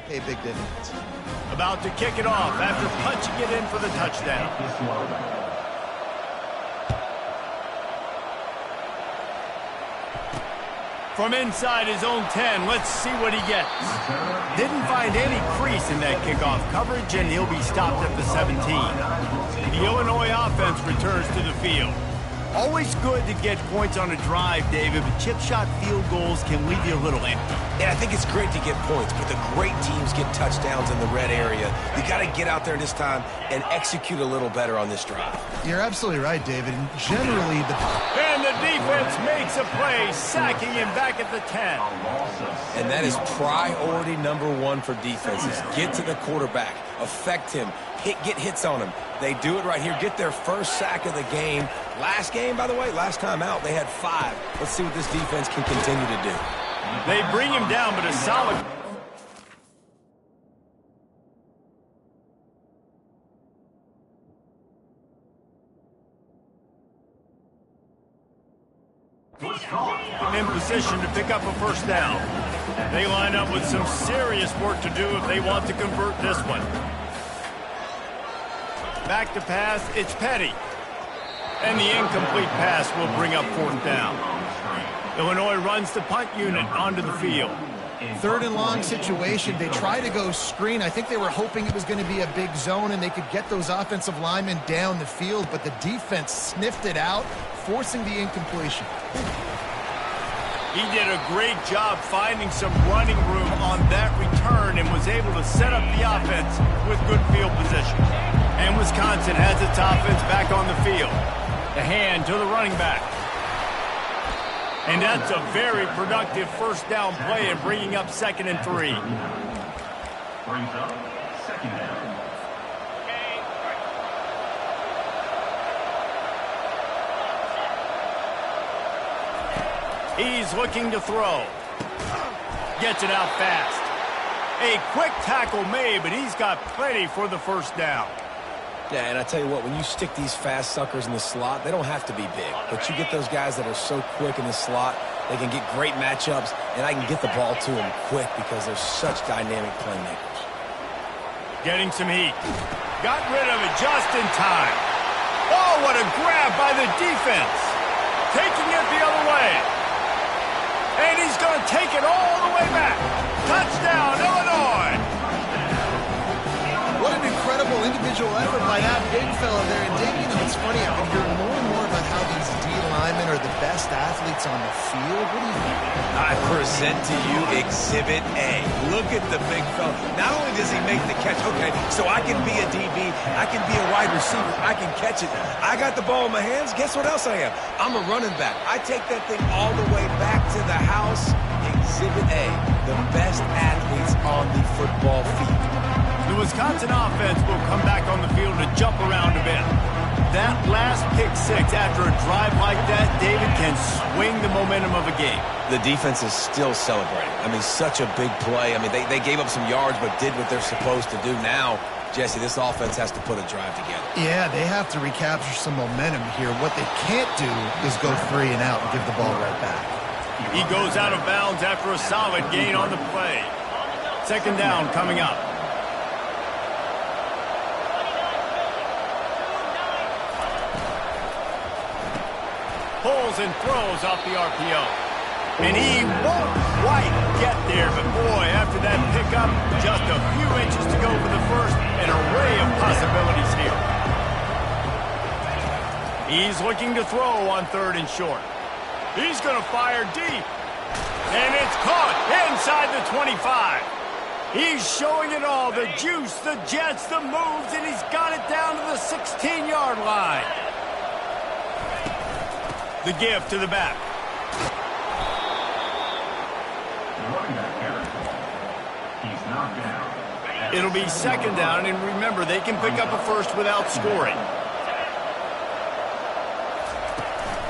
Hey, big difference. About to kick it off after punching it in for the touchdown. From inside his own 10, let's see what he gets. Didn't find any crease in that kickoff coverage, and he'll be stopped at the 17. The Illinois offense returns to the field. Always good to get points on a drive, David, but chip shot field goals can leave you a little empty. Yeah, I think it's great to get points, but the great teams get touchdowns in the red area. You got to get out there this time and execute a little better on this drive. You're absolutely right, David. And generally, And the defense makes a play, sacking him back at the 10. And that is priority number one for defenses. Get to the quarterback, affect him, get hits on him. They do it right here, get their first sack of the game. Last game, by the way, last time out, they had 5. Let's see what this defense can continue to do. They bring him down, but a solid... in position to pick up a first down. They line up with some serious work to do if they want to convert this one. Back to pass, it's Petty. And the incomplete pass will bring up 4th down. Illinois runs the punt unit onto the field. 3rd and long situation. They try to go screen. I think they were hoping it was going to be a big zone and they could get those offensive linemen down the field, but the defense sniffed it out, forcing the incompletion. He did a great job finding some running room on that return and was able to set up the offense with good field position. And Wisconsin has its offense back on the field. The hand to the running back. And that's a very productive first down play and bringing up 2nd and 3. Brings up 2nd down. He's looking to throw. Gets it out fast. A quick tackle made, but he's got plenty for the first down. Yeah, and I tell you what, when you stick these fast suckers in the slot, they don't have to be big. But you get those guys that are so quick in the slot, they can get great matchups, and I can get the ball to them quick because they're such dynamic playmakers. Getting some heat. Got rid of it just in time. Oh, what a grab by the defense. Taking it the other way. And he's going to take it all the way back. Touchdown, Illinois. What an incredible individual effort by that big fella there. And Dave, you know, it's funny, I've been hearing more and more about how these D linemen are the best athletes on the field. What do you think? I present to you Exhibit A. Look at the big fella. Not only does he make the catch, okay, so I can be a DB, I can be a wide receiver, I can catch it. I got the ball in my hands, guess what else I am? I'm a running back. I take that thing all the way back to the house. Exhibit A, the best athletes on the football field. The Wisconsin offense will come back on the field to jump around a bit. That last pick 6 after a drive like that, David, can swing the momentum of a game. The defense is still celebrating. I mean, such a big play. I mean, they gave up some yards but did what they're supposed to do. Now, Jesse, this offense has to put a drive together. Yeah, they have to recapture some momentum here. What they can't do is go 3 and out and give the ball right back. He goes out of bounds after a solid gain on the play. 2nd down coming up. Pulls and throws off the RPO. And he won't quite get there, but boy, after that pickup, just a few inches to go for the first, an array of possibilities here. He's looking to throw on 3rd and short. He's going to fire deep. And it's caught inside the 25. He's showing it all, the juice, the jets, the moves, and he's got it down to the 16-yard line. The give to the back. He's knocked down. It'll be 2nd down, and remember, they can pick up a first without scoring.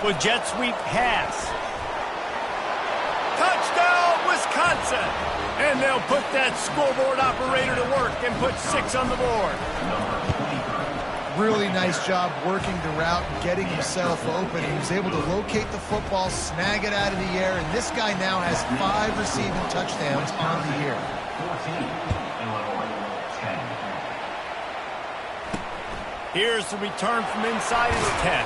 With jet sweep pass. Touchdown, Wisconsin! And they'll put that scoreboard operator to work and put 6 on the board. Really nice job working the route and getting himself open. He was able to locate the football, snag it out of the air, and this guy now has 5 receiving touchdowns on the year. 14, Illinois, 10. Here's the return from inside his 10.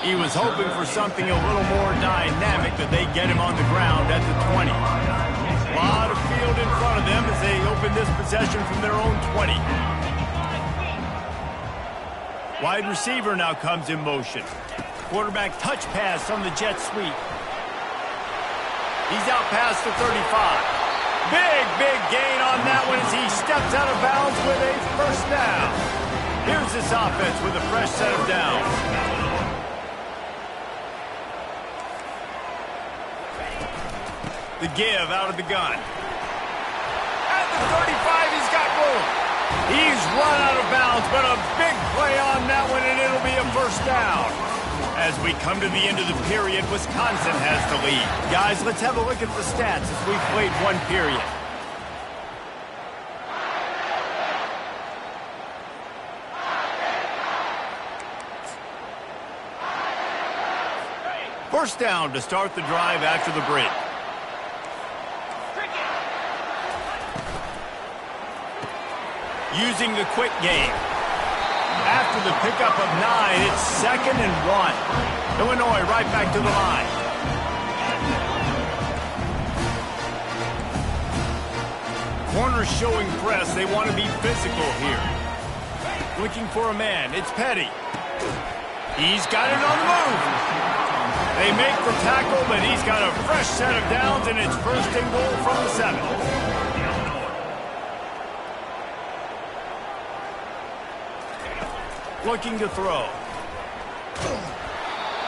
He was hoping for something a little more dynamic, that they get him on the ground at the 20. A lot of field in front of them as they open this possession from their own 20. Wide receiver now comes in motion. Quarterback touch pass on the jet sweep. He's out past the 35. Big gain on that one as he steps out of bounds with a first down. Here's this offense with a fresh set of downs. The give out of the gun. At the 35, he's got room. He's run out of bounds, but a big play on that one, and it'll be a first down. As we come to the end of the period, Wisconsin has the lead. Guys, let's have a look at the stats as we've played one period. First down to start the drive after the break. Using the quick game. After the pickup of 9, it's 2nd and 1. Illinois right back to the line. Corners showing press. They want to be physical here. Looking for a man. It's Petty. He's got it on the move. They make the tackle, but he's got a fresh set of downs, and it's 1st and goal from the 7. Looking to throw.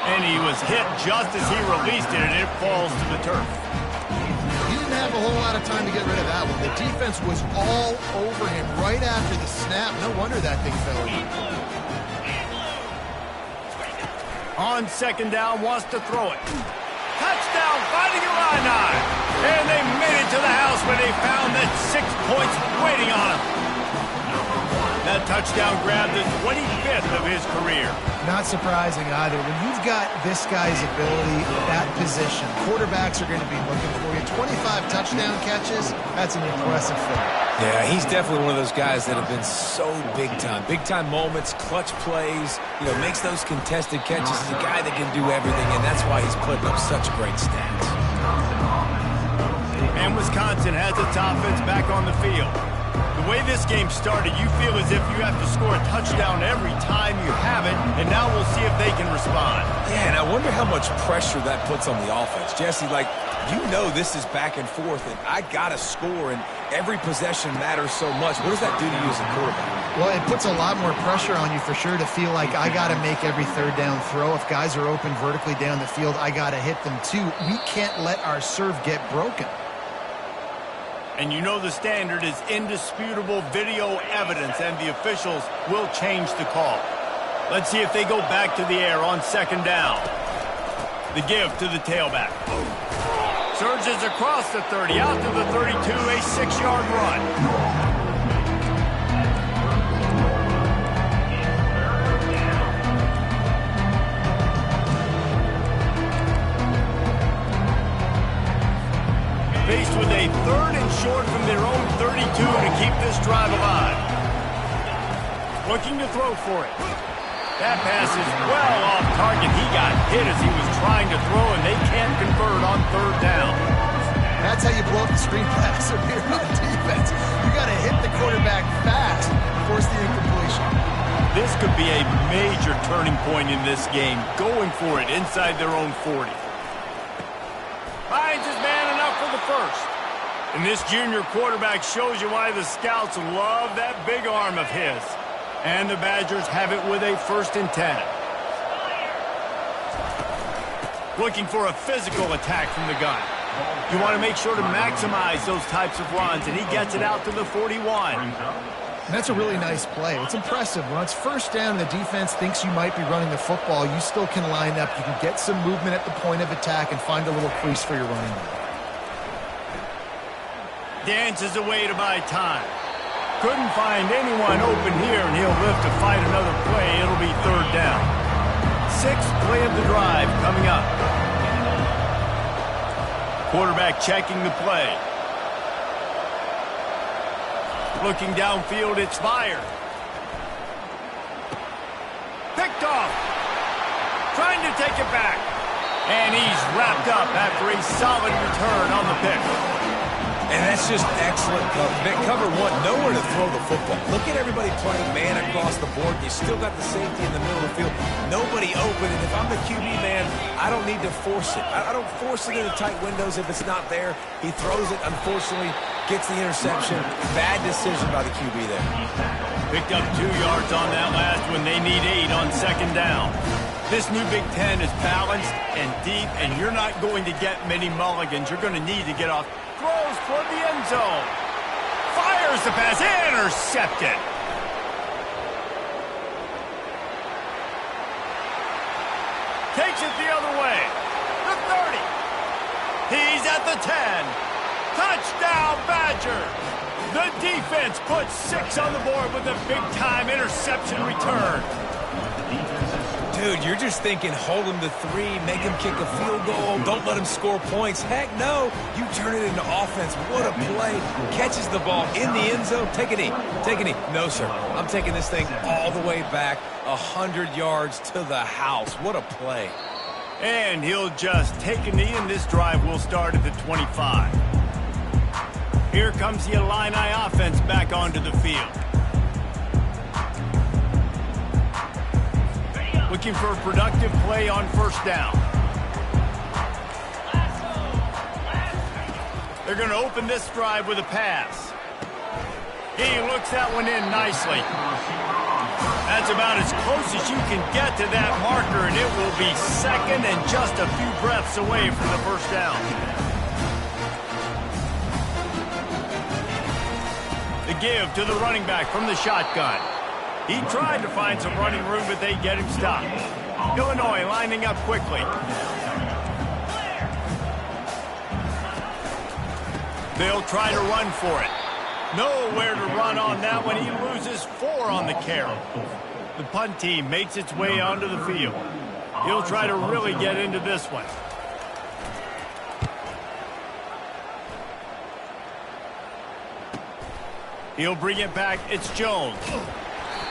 And he was hit just as he released it, and it falls to the turf. He didn't have a whole lot of time to get rid of that one. The defense was all over him right after the snap. No wonder that thing fell in. On 2nd down, wants to throw it. Touchdown, fighting Illini. And they made it to the house where they found that 6 points waiting on him. That touchdown grabbed the 25th of his career. Not surprising either. When you've got this guy's ability, that position, quarterbacks are going to be looking for you. 25 touchdown catches, that's an impressive thing. Yeah, he's definitely one of those guys that have been so big time. Big time moments, clutch plays, makes those contested catches. He's a guy that can do everything, and that's why he's putting up such great stats. And Wisconsin has its offense back on the field. The way this game started, you feel as if you have to score a touchdown every time you have it, and now we'll see if they can respond. Yeah, and I wonder how much pressure that puts on the offense. Jesse, this is back and forth, and I got to score, and every possession matters so much. What does that do to you as a quarterback? Well, it puts a lot more pressure on you for sure to feel like I got to make every 3rd down throw. If guys are open vertically down the field, I got to hit them too. We can't let our serve get broken. And the standard is indisputable video evidence, and the officials will change the call. Let's see if they go back to the air on 2nd down. The give to the tailback. Surges across the 30, out to the 32, a 6-yard run. Faced with a 3rd and short from their own 32 to keep this drive alive. Looking to throw for it. That pass is well off target. He got hit as he was trying to throw, and they can't convert on 3rd down. That's how you blow up the screen pass if you're on defense. You got to hit the quarterback fast and force the incompletion. This could be a major turning point in this game, going for it inside their own 40. Finds his man enough for the first. And this junior quarterback shows you why the scouts love that big arm of his. And the Badgers have it with a 1st and 10. Looking for a physical attack from the gun. You want to make sure to maximize those types of runs, and he gets it out to the 41. And that's a really nice play. It's impressive. When it's 1st down and the defense thinks you might be running the football, you still can line up. You can get some movement at the point of attack and find a little crease for your running back. Dances away to buy time. Couldn't find anyone open here, and he'll live to fight another play. It'll be third down. Sixth play of the drive coming up. Quarterback checking the play. Looking downfield, it's fired. Picked off. Trying to take it back. And he's wrapped up after a solid return on the pick. And that's just excellent cover. Cover one, nowhere to throw the football. Look at everybody playing man across the board. You still got the safety in the middle of the field. Nobody open. And if I'm the QB man, I don't need to force it. I don't force it into tight windows if it's not there. He throws it, unfortunately, gets the interception. Bad decision by the QB there. Picked up 2 yards on that last one. They need 8 on second down. This new Big Ten is balanced and deep, and you're not going to get many mulligans. You're going to need to get off. Throws toward the end zone. Fires the pass. Intercepted. Takes it the other way. The 30. He's at the 10. Touchdown, Badgers. The defense puts 6 on the board with a big-time interception return. Dude, you're just thinking, hold him to 3, make him kick a field goal, don't let him score points. Heck no, you turn it into offense. What a play. Catches the ball in the end zone. Take a knee. Take a knee. No, sir. I'm taking this thing all the way back 100 yards to the house. What a play. And he'll just take a knee, and this drive will start at the 25. Here comes the Illini offense back onto the field. Looking for a productive play on first down. They're going to open this drive with a pass. He looks that one in nicely. That's about as close as you can get to that marker, and it will be second and just a few breaths away from the first down. The give to the running back from the shotgun. He tried to find some running room, but they get him stopped. Illinois lining up quickly. They'll try to run for it. Nowhere to run on that one. He loses 4 on the carry. The punt team makes its way onto the field. He'll try to really get into this one. He'll bring it back. It's Jones.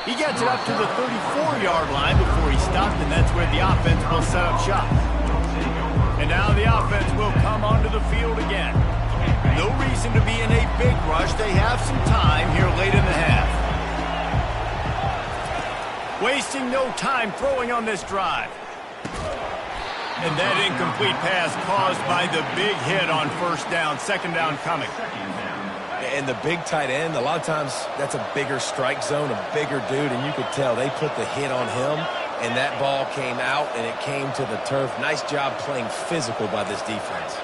He gets it up to the 34-yard line before he stopped, and that's where the offense will set up shop. And now the offense will come onto the field again. No reason to be in a big rush. They have some time here late in the half. Wasting no time throwing on this drive. And that incomplete pass caused by the big hit on first down. Second down coming. And the big tight end, a lot of times that's a bigger strike zone, a bigger dude, and you could tell they put the hit on him, and that ball came out, and it came to the turf. Nice job playing physical by this defense.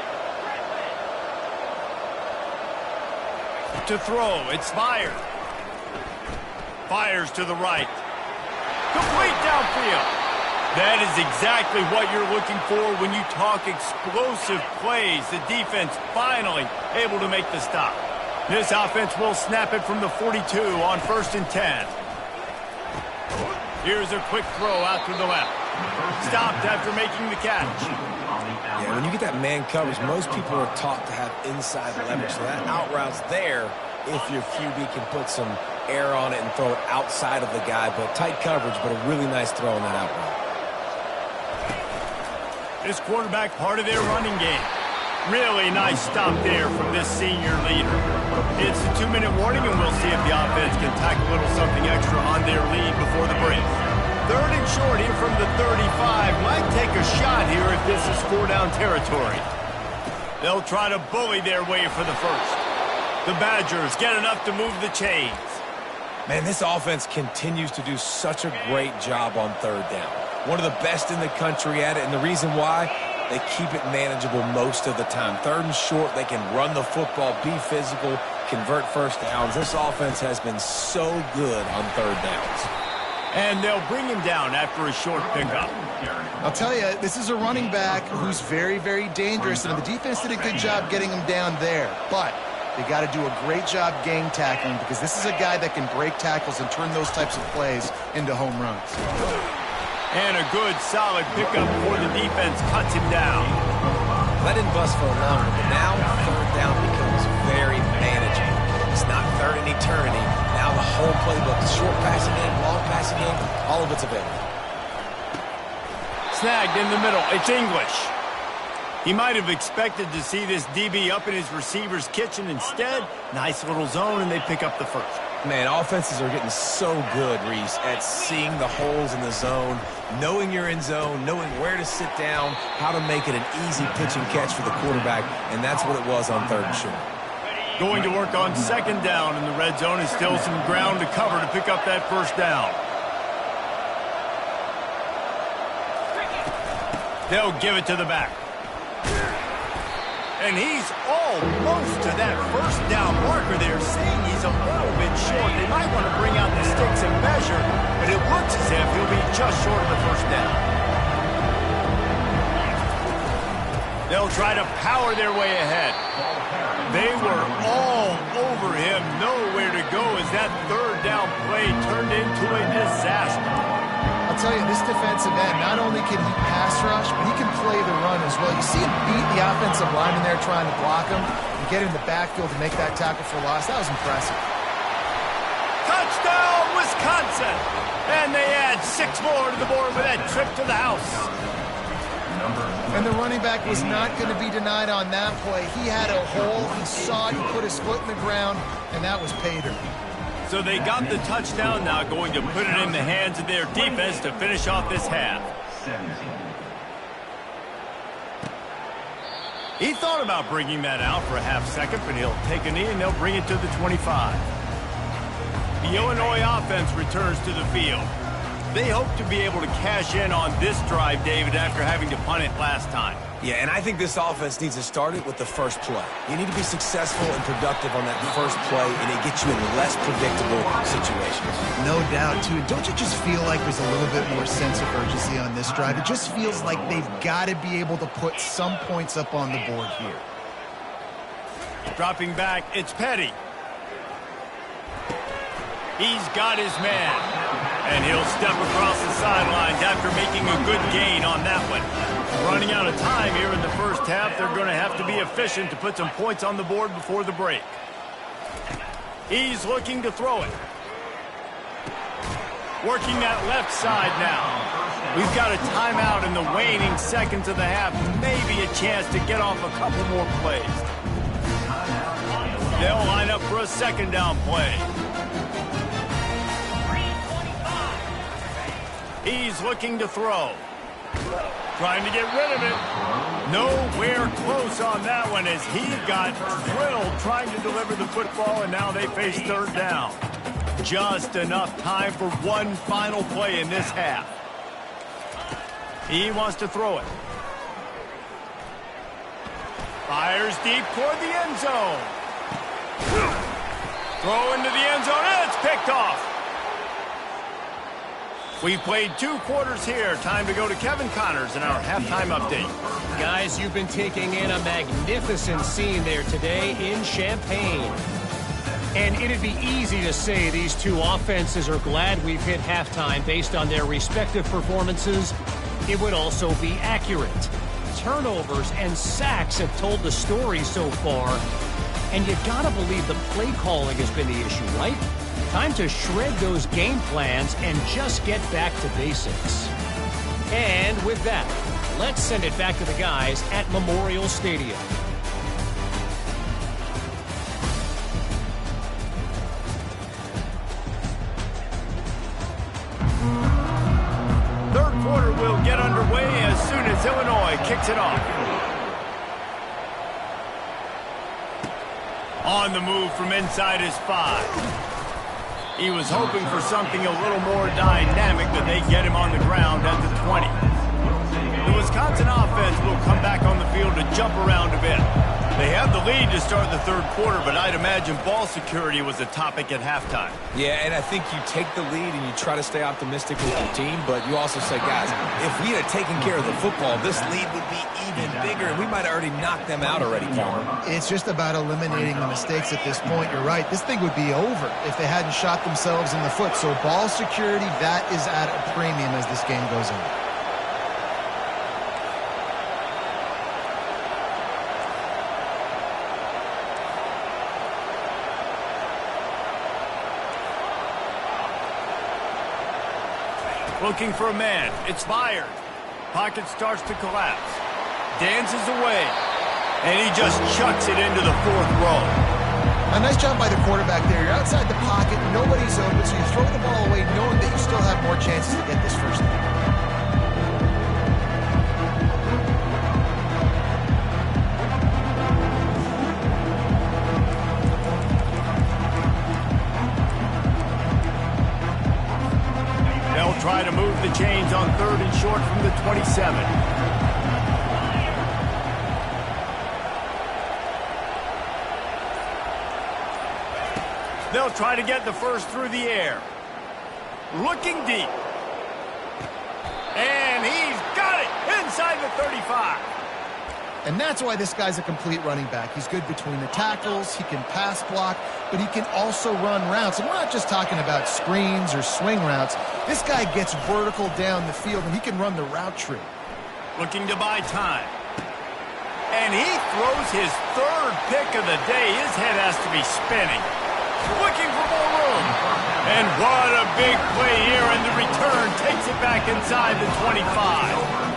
To throw, it's fired. Fires to the right. Complete downfield. That is exactly what you're looking for when you talk explosive plays. The defense finally able to make the stop. This offense will snap it from the 42 on 1st and 10. Here's a quick throw out to the left. Stopped after making the catch. Yeah, when you get that man coverage, most people are taught to have inside leverage. So that out route's there if your QB can put some air on it and throw it outside of the guy. But tight coverage, but a really nice throw on that out route. This quarterback part of their running game. Really nice stop there from this senior leader. It's a 2-minute warning, and we'll see if the offense can tack a little something extra on their lead before the break. Third and short here from the 35. Might take a shot here if this is 4-down territory. They'll try to bully their way for the first. The Badgers get enough to move the chains. Man, this offense continues to do such a great job on third down. One of the best in the country at it, and the reason why, they keep it manageable most of the time. Third and short, they can run the football, be physical, convert first downs. This offense has been so good on third downs. And they'll bring him down after a short pickup. I'll tell you, this is a running back who's very, very dangerous, and the defense did a good job getting him down there. But They got to do a great job gang tackling because this is a guy that can break tackles and turn those types of plays into home runs. And a good, solid pickup before the defense cuts him down. That didn't bust for longer, but now third down becomes very manageable. It's not third and eternity. Now the whole playbook, short passing game, long passing game, all of it's available. Snagged in the middle. It's English. He might have expected to see this DB up in his receiver's kitchen. Instead, nice little zone, and they pick up the first. Man, offenses are getting so good, Reese, at seeing the holes in the zone, knowing you're in zone, knowing where to sit down, how to make it an easy pitch and catch for the quarterback, and that's what it was on third and short. Going to work on second down in the red zone is still some ground to cover to pick up that first down. They'll give it to the back. And he's almost to that first down marker there, saying he's a little bit short. They might want to bring out the sticks and measure, but it looks as if he'll be just short of the first down. They'll try to power their way ahead. They were all over him, nowhere to go as that third down play turned into a disaster. I'll tell you, this defensive end, not only can he pass rush, but he can play the run as well. You see him beat the offensive lineman there trying to block him and get in the backfield to make that tackle for loss. That was impressive. Touchdown, Wisconsin! And they add 6 more to the board with that trip to the house. And the running back was not going to be denied on that play. He had a hole. He saw it. He put his foot in the ground, and that was Pater. So they got the touchdown, now going to put it in the hands of their defense to finish off this half. He thought about bringing that out for a half second, but he'll take a knee and they'll bring it to the 25. The Illinois offense returns to the field. They hope to be able to cash in on this drive, David, after having to punt it last time. Yeah, and I think this offense needs to start it with the first play. You need to be successful and productive on that first play, and it gets you in less predictable situations. No doubt, too. Don't you just feel like there's a little bit more sense of urgency on this drive? It just feels like they've got to be able to put some points up on the board here. Dropping back, it's Petty. He's got his man. And he'll step across the sidelines after making a good gain on that one. Running out of time here in the first half, they're going to have to be efficient to put some points on the board before the break. He's looking to throw it. Working that left side now. We've got a timeout in the waning seconds of the half. Maybe a chance to get off a couple more plays. They'll line up for a second down play. He's looking to throw. Trying to get rid of it. Nowhere close on that one as he got drilled trying to deliver the football, and now they face third down. Just enough time for one final play in this half. He wants to throw it. Fires deep toward the end zone. Throw into the end zone, and it's picked off. We played 2 quarters here. Time to go to Kevin Connors in our halftime update. Guys, you've been taking in a magnificent scene there today in Champaign. And it'd be easy to say these two offenses are glad we've hit halftime based on their respective performances. It would also be accurate. Turnovers and sacks have told the story so far. And you gotta believe the play calling has been the issue, right? Time to shred those game plans and just get back to basics. And with that, let's send it back to the guys at Memorial Stadium. Third quarter will get underway as soon as Illinois kicks it off. On the move from inside his 5. He was hoping for something a little more dynamic, but they get him on the ground at the 20. The Wisconsin offense will come back on the field to jump around a bit. They have the lead to start the third quarter, but I'd imagine ball security was a topic at halftime. Yeah, and I think you take the lead and you try to stay optimistic with your team, but you also say, guys, if we had taken care of the football, this lead would be even bigger, and we might have already knocked them out already, Palmer. It's just about eliminating the mistakes at this point. You're right. This thing would be over if they hadn't shot themselves in the foot. So ball security, that is at a premium as this game goes on. Looking for a man. It's fired. Pocket starts to collapse. Dances away. And he just chucks it into the fourth row. A nice job by the quarterback there. You're outside the pocket. Nobody's open, so you throw the ball away knowing that you still have more chances to get this first down. Try to move the chains on third and short from the 27. They'll try to get the first through the air. Looking deep. And he's got it inside the 35. And that's why this guy's a complete running back. He's good between the tackles, he can pass block, but he can also run routes. And we're not just talking about screens or swing routes. This guy gets vertical down the field, and he can run the route tree. Looking to buy time. And he throws his third pick of the day. His head has to be spinning. Looking for more room. And what a big play here, and the return takes it back inside the 25.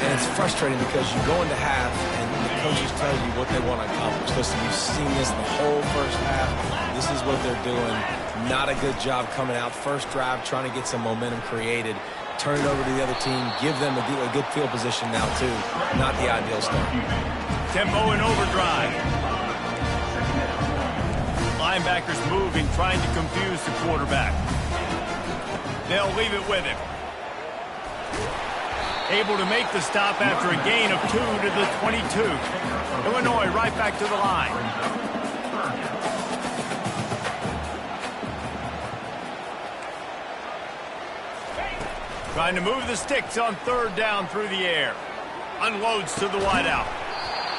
And it's frustrating because you go into half and the coaches tell you what they want to accomplish. Listen, you've seen this the whole first half. This is what they're doing. Not a good job coming out. First drive, trying to get some momentum created. Turn it over to the other team. Give them a good field position now, too. Not the ideal start. Tempo and overdrive. Linebackers moving, trying to confuse the quarterback. They'll leave it with him. Able to make the stop after a gain of 2 to the 22. Illinois right back to the line. Trying to move the sticks on third down through the air. Unloads to the wideout.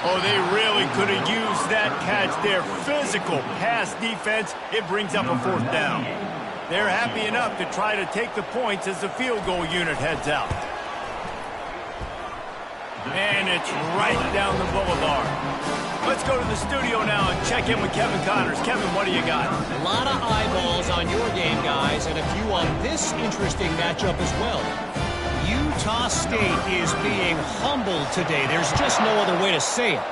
Oh, they really could have used that catch. Their physical pass defense, it brings up a fourth down. They're happy enough to try to take the points as the field goal unit heads out. And it's right down the boulevard. Let's go to the studio now and check in with Kevin Connors. Kevin, what do you got? A lot of eyeballs on your game, guys, and a few on this interesting matchup as well. Utah State is being humbled today. There's just no other way to say it.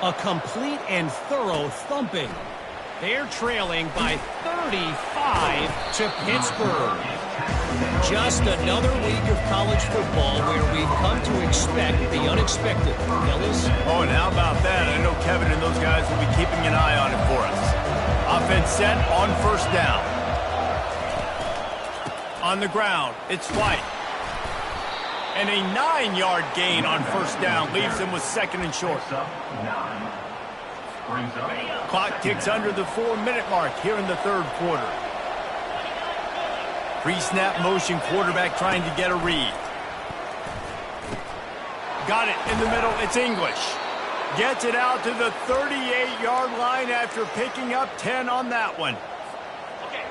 A complete and thorough thumping. They're trailing by 35 to Pittsburgh. Just another week of college football where we've come to expect the unexpected. Ellis? Oh, and how about that? I know Kevin and those guys will be keeping an eye on it for us. Offense set on first down. On the ground, it's White. And a 9-yard gain on first down leaves them with second and short. Clock ticks under the 4-minute mark here in the third quarter. Pre-snap motion, quarterback trying to get a read. Got it in the middle, it's English. Gets it out to the 38-yard line after picking up 10 on that one.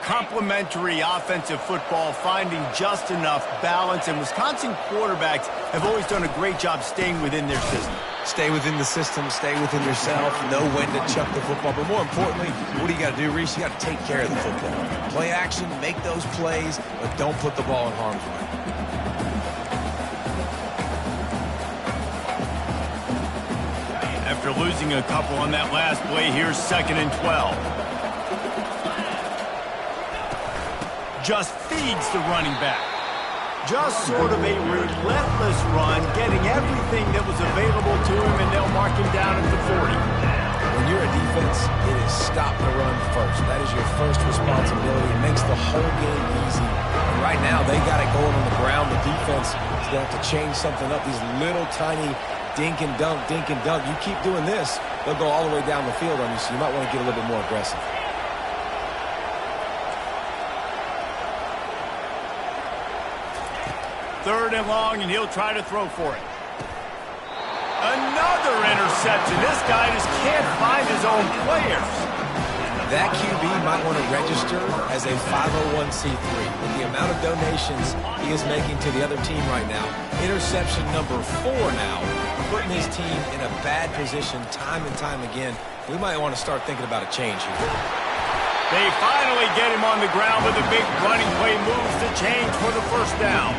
Complementary offensive football, finding just enough balance, and Wisconsin quarterbacks have always done a great job staying within their system. Stay within the system, stay within yourself, know when to chuck the football. But more importantly, what do you got to do, Reese? You got to take care of the football. Play action, make those plays, but don't put the ball in harm's way. After losing a couple on that last play, here's 2nd and 12. Just feeds the running back. Just sort of a relentless run, getting everything that was available to him, and they'll mark him down at the 40. When you're a defense, it is stop the run first. That is your first responsibility. It makes the whole game easy. And right now, they got it going on the ground. The defense is going to have to change something up. These little tiny dink and dunk. You keep doing this, they'll go all the way down the field on you, so you might want to get a little bit more aggressive. Third and long, and he'll try to throw for it. Another interception. This guy just can't find his own players. That QB might want to register as a 501c3. With the amount of donations he is making to the other team right now, interception number 4 now, putting his team in a bad position time and time again. We might want to start thinking about a change here. They finally get him on the ground with a big running play moves to change for the first down.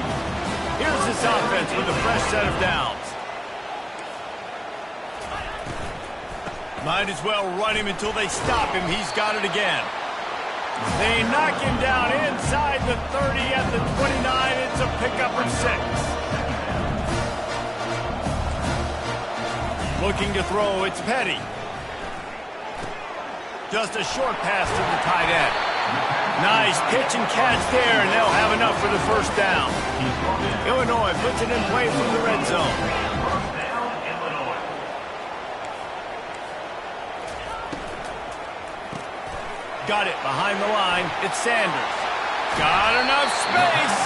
Here's this offense with a fresh set of downs. Might as well run him until they stop him. He's got it again. They knock him down inside the 30 at the 29. It's a pickup of 6. Looking to throw, it's Petty. Just a short pass to the tight end. Nice pitch and catch there, and they'll have enough for the first down. Illinois puts it in play from the red zone. Got it behind the line. It's Sanders. Got enough space.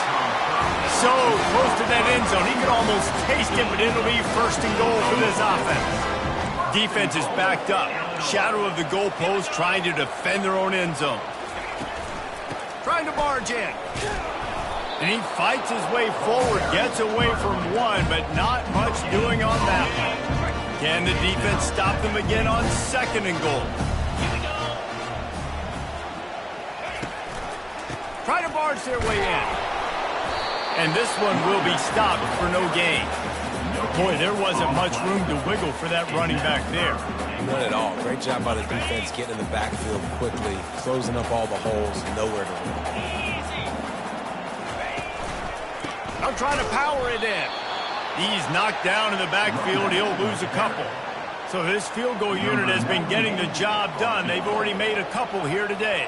So close to that end zone. He could almost taste it, but it'll be first and goal for this offense. Defense is backed up. Shadow of the goalpost, trying to defend their own end zone. Trying to barge in. And he fights his way forward. Gets away from one, but not much doing on that one. Can the defense stop them again on second and goal? Try to barge their way in. And this one will be stopped for no gain. Boy, there wasn't much room to wiggle for that running back there. None at all. Great job by the defense getting in the backfield quickly, closing up all the holes, nowhere to run. I'm trying to power it in. He's knocked down in the backfield. He'll lose a couple. So this field goal unit has been getting the job done. They've already made a couple here today.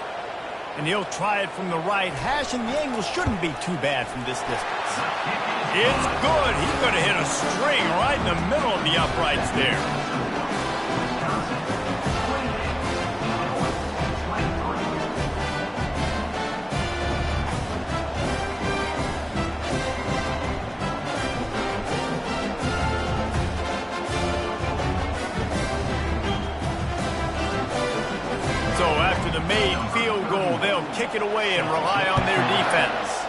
And he'll try it from the right hash, and the angle shouldn't be too bad from this distance. It's good. He's going to hit a string right in the middle of the uprights there. So after the made field goal, they'll kick it away and rely on their defense.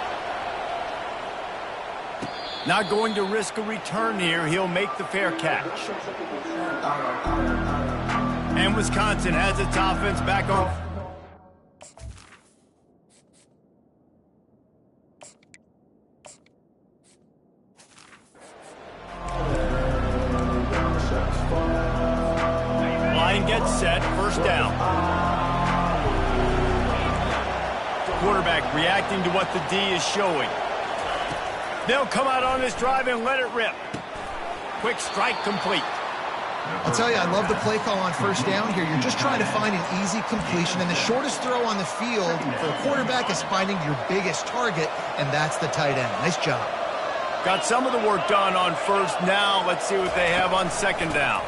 Not going to risk a return here. He'll make the fair catch. And Wisconsin has its offense back off. Line gets set, first down. Quarterback reacting to what the D is showing. They'll come out on this drive and let it rip. Quick strike complete. I'll tell you, I love the play call on first down here. You're just trying to find an easy completion, and the shortest throw on the field for a quarterback is finding your biggest target, and that's the tight end. Nice job. Got some of the work done on first. Now let's see what they have on second down.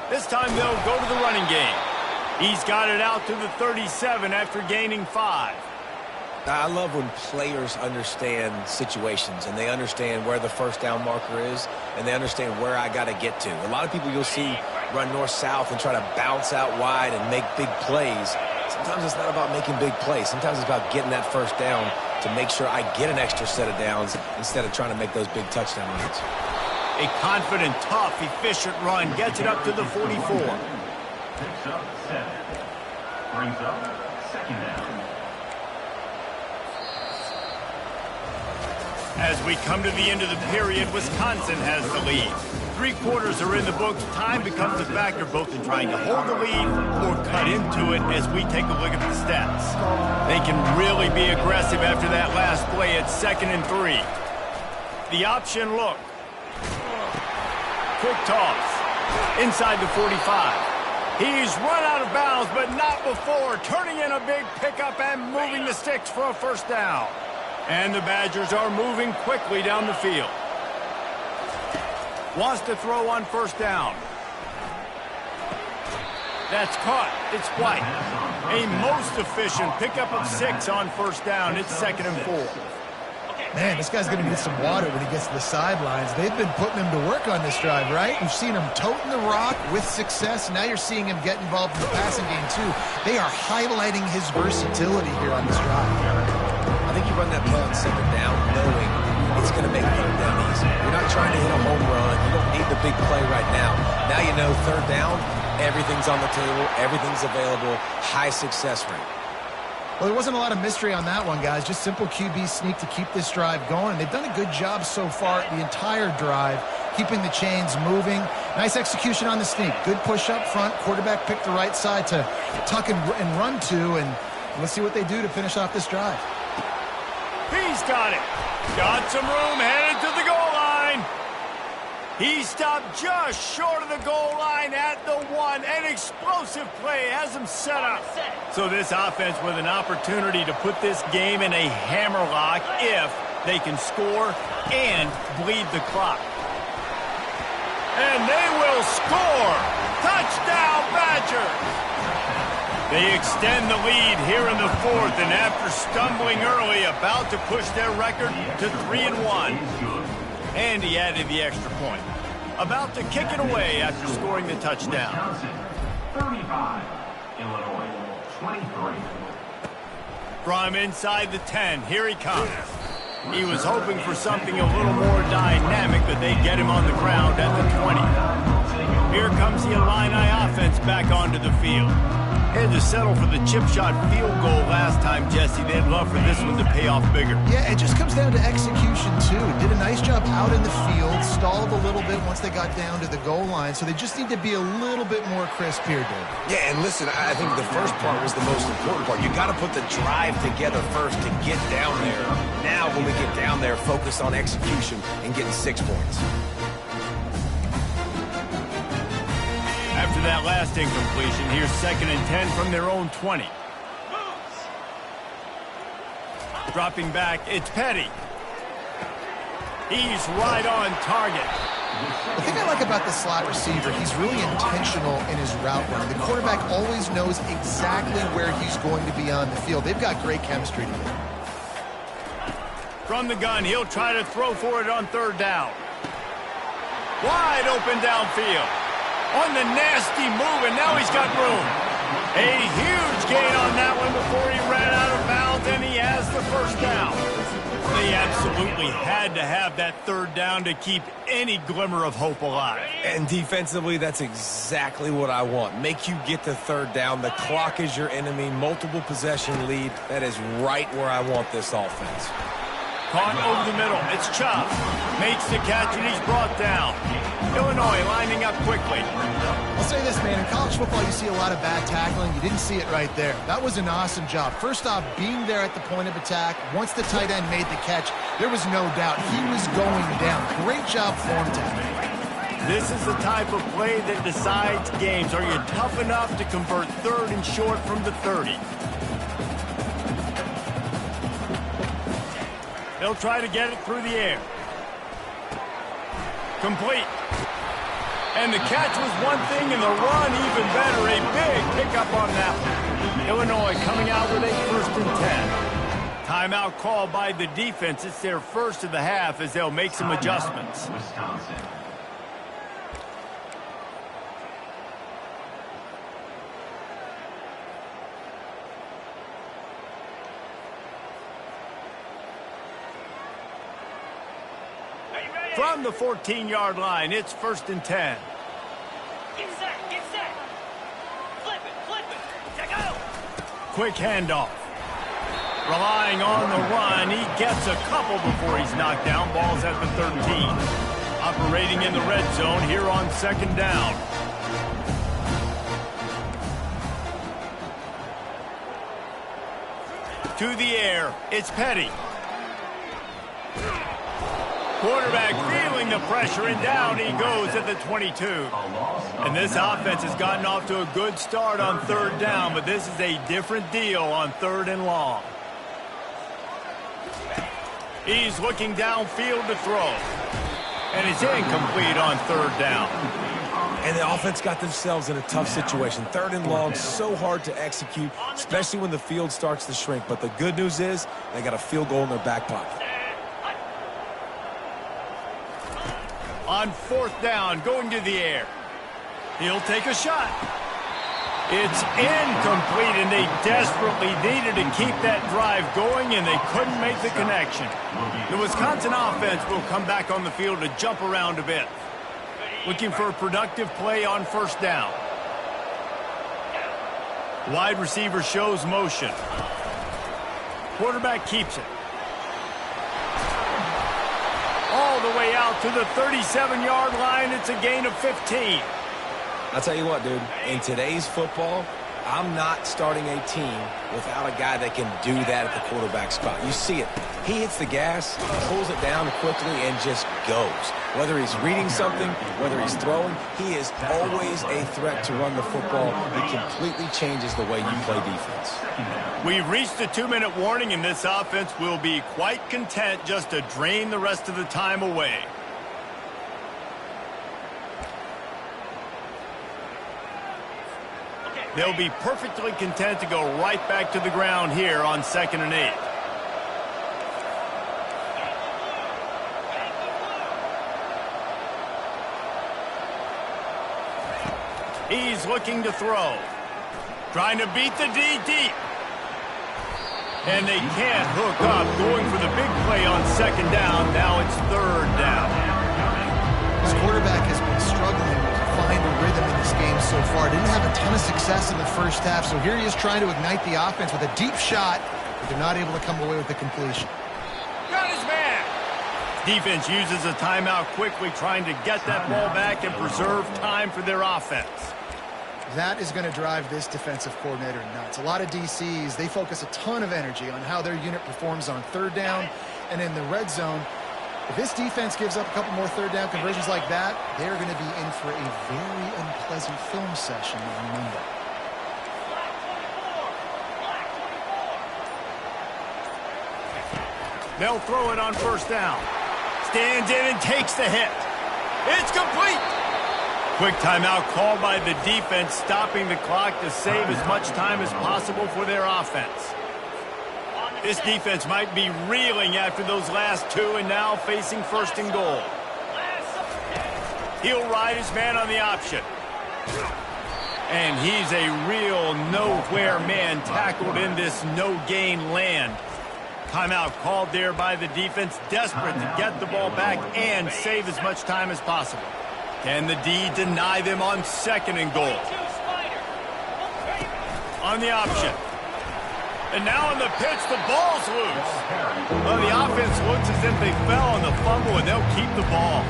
This time they'll go to the running game. He's got it out to the 37 after gaining 5. I love when players understand situations and they understand where the first down marker is and they understand where I got to get to. A lot of people you'll see run north-south and try to bounce out wide and make big plays. Sometimes it's not about making big plays. Sometimes it's about getting that first down to make sure I get an extra set of downs instead of trying to make those big touchdown runs. A confident, tough, efficient run gets it up to the 44. Picks up 7. Brings up second down. As we come to the end of the period, Wisconsin has the lead. 3 quarters are in the books. Time becomes a factor both in trying to hold the lead or cut into it as we take a look at the stats. They can really be aggressive after that last play at 2nd and 3. The option look. Quick toss. Inside the 45. He's run out of bounds, but not before. Turning in a big pickup and moving the sticks for a first down. And the Badgers are moving quickly down the field. Wants to throw on first down. That's caught. It's White. A most efficient pickup of 6 on first down. It's 2nd and 4. Man, this guy's going to get some water when he gets to the sidelines. They've been putting him to work on this drive, right? You've seen him toting the rock with success. Now you're seeing him get involved in the passing game, too. They are highlighting his versatility here on this drive. I think you run that play on 2nd down knowing it's going to make 3rd down easy. You're not trying to hit a home run. You don't need the big play right now. Now you know 3rd down, everything's on the table, everything's available, high success rate. Well, there wasn't a lot of mystery on that one, guys. Just simple QB sneak to keep this drive going. They've done a good job so far the entire drive, keeping the chains moving. Nice execution on the sneak. Good push up front. Quarterback picked the right side to tuck and run to, and let's see what they do to finish off this drive. He's got it. Got some room, headed to the goal line. He stopped just short of the goal line at the 1. An explosive play has him set up. So this offense with an opportunity to put this game in a hammerlock if they can score and bleed the clock. And they will score. Touchdown, Badgers. They extend the lead here in the 4th, and after stumbling early, about to push their record to 3-1. And he added the extra point. About to kick it away after scoring the touchdown. 35, Illinois, 23. From inside the 10, here he comes. He was hoping for something a little more dynamic, but they get him on the ground at the 20. Here comes the Illini offense back onto the field. Had to settle for the chip shot field goal last time, Jesse. They'd love for this one to pay off bigger. Yeah, it just comes down to execution, too. Did a nice job out in the field, stalled a little bit once they got down to the goal line, so they just need to be a little bit more crisp here, Dave. Yeah, and listen, I think the first part was the most important part. You got to put the drive together first to get down there. Now, when we get down there, focus on execution and getting 6 points. After that last incompletion, here's 2nd and 10 from their own 20. Dropping back, it's Petty. He's right on target. The thing I like about the slot receiver, he's really intentional in his route running. The quarterback always knows exactly where he's going to be on the field. They've got great chemistry together. From the gun, he'll try to throw for it on 3rd down. Wide open downfield. On the nasty move, and now he's got room. A huge gain on that one before he ran out of bounds, and he has the first down. They absolutely had to have that 3rd down to keep any glimmer of hope alive. And defensively, that's exactly what I want. Make you get to 3rd down. The clock is your enemy. Multiple possession lead. That is right where I want this offense. Caught over the middle. It's Chubb. Makes the catch, and he's brought down. Illinois lining up quickly. I'll say this, man. In college football, you see a lot of bad tackling. You didn't see it right there. That was an awesome job. First off, being there at the point of attack. Once the tight end made the catch, there was no doubt he was going down. Great job form tackling. This is the type of play that decides games. Are you tough enough to convert 3rd and short from the 30? They'll try to get it through the air. Complete. And the catch was one thing, and the run even better. A big pickup on that one. Illinois coming out with a 1st and 10. Timeout called by the defense. It's their first of the half as they'll make some adjustments. Wisconsin. From the 14-yard line, it's 1st and 10. Get set. Flip it. Check out. Quick handoff. Relying on the run, he gets a couple before he's knocked down. Ball's at the 13. Operating in the red zone here on 2nd down. To the air, it's Petty. Quarterback feeling the pressure, and down he goes at the 22. And this offense has gotten off to a good start on 3rd down, but this is a different deal on 3rd and long. He's looking downfield to throw. And it's incomplete on 3rd down. And the offense got themselves in a tough situation. 3rd and long, so hard to execute, especially when the field starts to shrink. But the good news is they got a field goal in their back pocket. On 4th down, going to the air. He'll take a shot. It's incomplete, and they desperately needed to keep that drive going, and they couldn't make the connection. The Wisconsin offense will come back on the field to jump around a bit. Looking for a productive play on 1st down. Wide receiver shows motion. Quarterback keeps it. All the way out to the 37-yard line. It's a gain of 15. I'll tell you what, dude. In today's football, I'm not starting a team without a guy that can do that at the quarterback spot. You see it. He hits the gas, pulls it down quickly, and just goes. Whether he's reading something, whether he's throwing, he is always a threat to run the football. He completely changes the way you play defense. We've reached the 2-minute warning, and this offense will be quite content just to drain the rest of the time away. They'll be perfectly content to go right back to the ground here on 2nd and 8. He's looking to throw. Trying to beat the D deep. And they can't hook up. Going for the big play on 2nd down. Now it's 3rd down. This quarterback has been struggling to find a rhythm in this game so far. Didn't have a ton of success in the 1st half, so here he is trying to ignite the offense with a deep shot, but they're not able to come away with the completion. Got his man. Defense uses a timeout quickly, trying to get that ball back and preserve time for their offense. That is going to drive this defensive coordinator nuts. A lot of DCs, they focus a ton of energy on how their unit performs on 3rd down and in the red zone. If this defense gives up a couple more 3rd down conversions like that, they're going to be in for a very unpleasant film session on Monday. They'll throw it on 1st down. Stands in and takes the hit. It's complete. Quick timeout called by the defense, stopping the clock to save as much time as possible for their offense. This defense might be reeling after those last 2 and now facing 1st and goal. He'll ride his man on the option. And he's a real nowhere man tackled in this no-gain land. Timeout called there by the defense, desperate to get the ball back and save as much time as possible. Can the D deny them on 2nd and goal? On the option. And now on the pitch, the ball's loose. Well, the offense looks as if they fell on the fumble, and they'll keep the ball.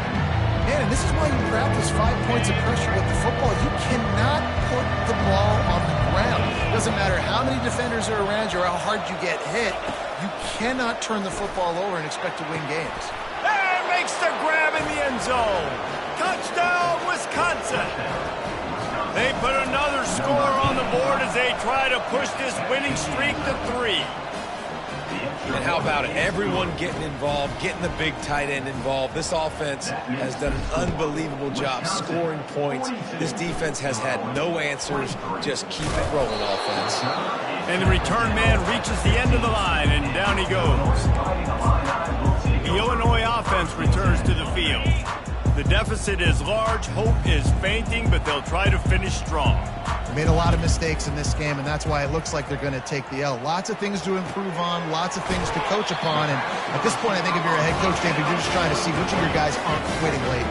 Man, and this is why you practice 5 points of pressure with the football. You cannot put the ball on the ground. Doesn't matter how many defenders are around you or how hard you get hit. You cannot turn the football over and expect to win games. And makes the grab in the end zone. Touchdown, Wisconsin. They put another score on the board as they try to push this winning streak to 3. And how about it? Everyone getting involved, getting the big tight end involved. This offense has done an unbelievable job scoring points. This defense has had no answers. Just keep it rolling, offense. And the return man reaches the end of the line, and down he goes. The Illinois offense returns to the field. The deficit is large, hope is fainting, but they'll try to finish strong. They made a lot of mistakes in this game, and that's why it looks like they're going to take the L. Lots of things to improve on, lots of things to coach upon, and at this point, I think if you're a head coach, David, you're just trying to see which of your guys aren't quitting late.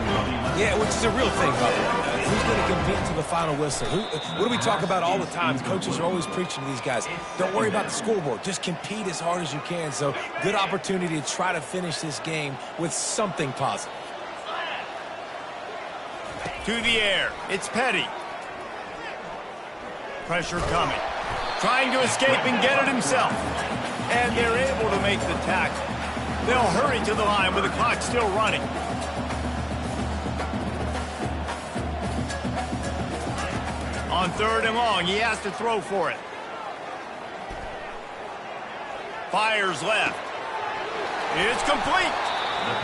Yeah, which is a real thing, brother. Who's going to compete to the final whistle? What do we talk about all the time? The coaches are always preaching to these guys. Don't worry about the scoreboard. Just compete as hard as you can. So, good opportunity to try to finish this game with something positive. To the air, it's Petty. Pressure coming. Trying to escape and get it himself. And they're able to make the tackle. They'll hurry to the line with the clock still running. On 3rd and long, he has to throw for it. Fires left. It's complete.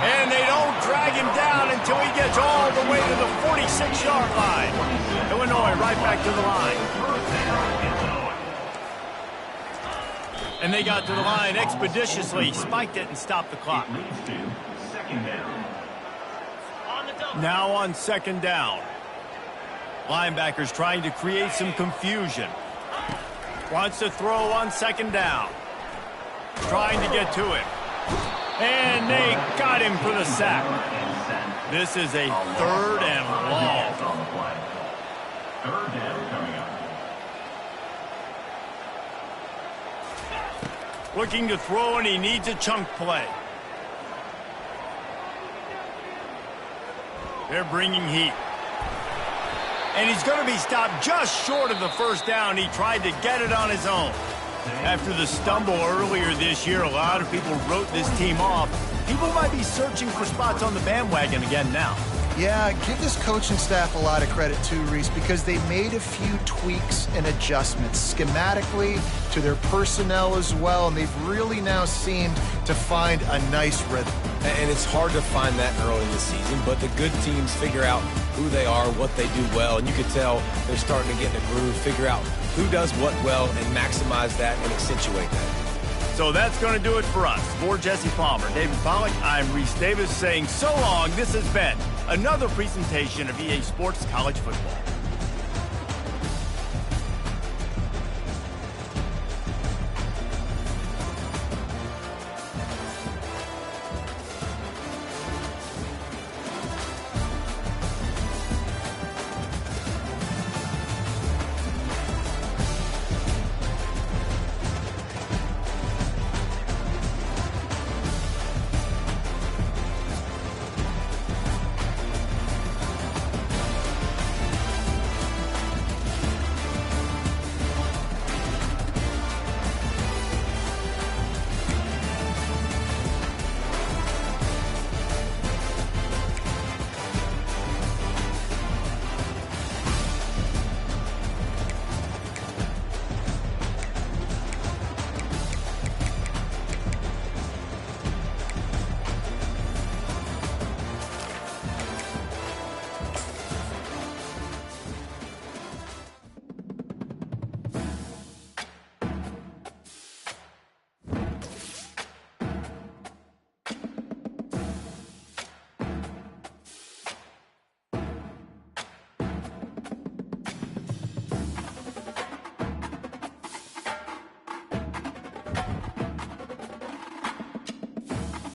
And they don't drag him down until he gets all the way to the 46-yard line. Illinois right back to the line. And they got to the line expeditiously, spiked it, and stopped the clock. Now on second down. Linebackers trying to create some confusion. Wants to throw on second down. Trying to get to him. And they got him for the sack. This is a 3rd and long. Third down coming up. Looking to throw, and he needs a chunk play. They're bringing heat. And he's going to be stopped just short of the first down. He tried to get it on his own. After the stumble earlier this year, a lot of people wrote this team off. People might be searching for spots on the bandwagon again now. Yeah, give this coaching staff a lot of credit too, Reese, because they made a few tweaks and adjustments schematically to their personnel as well, and they've really now seemed to find a nice rhythm. And it's hard to find that early in the season, but the good teams figure out who they are, what they do well, and you can tell they're starting to get in a groove, figure out who does what well, and maximize that and accentuate that. So that's going to do it for us. For Jesse Palmer, David Pollack, I'm Reese Davis saying so long. This has been another presentation of EA Sports College Football.